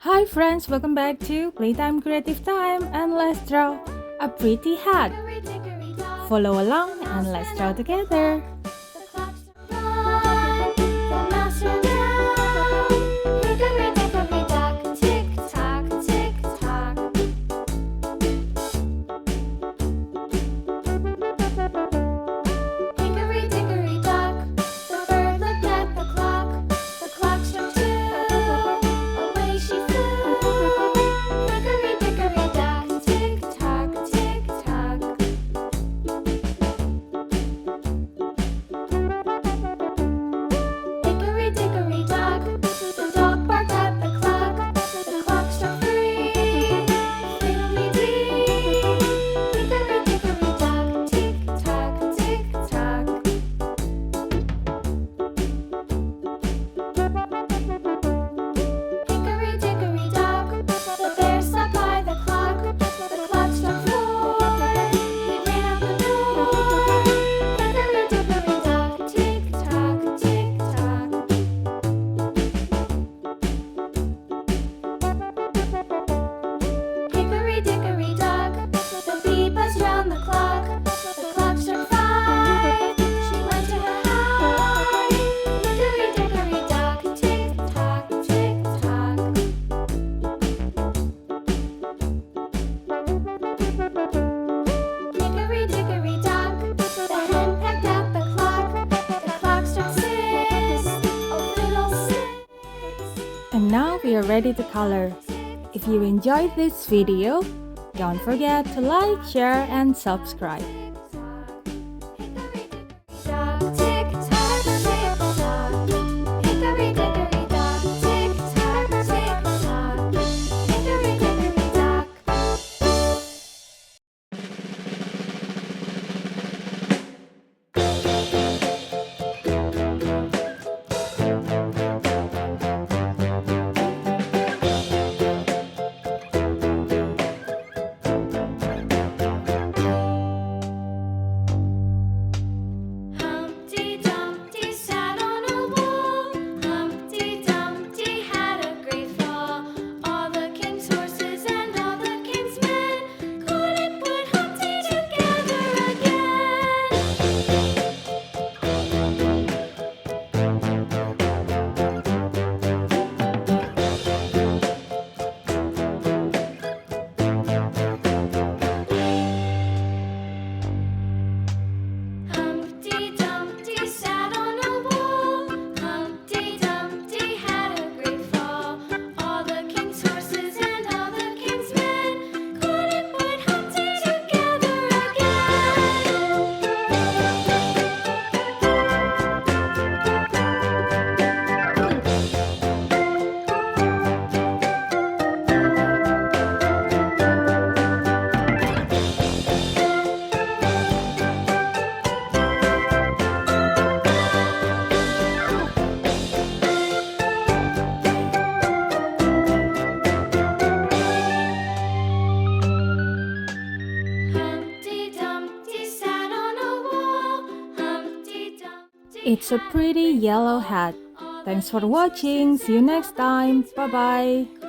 Hi friends, welcome back to Playtime Creative Time and let's draw a pretty hat. Follow along and let's draw together. And now we are ready to color. If you enjoyed this video, don't forget to like, share, and subscribe. It's a pretty yellow hat. Thanks for watching. See you next time. Bye bye.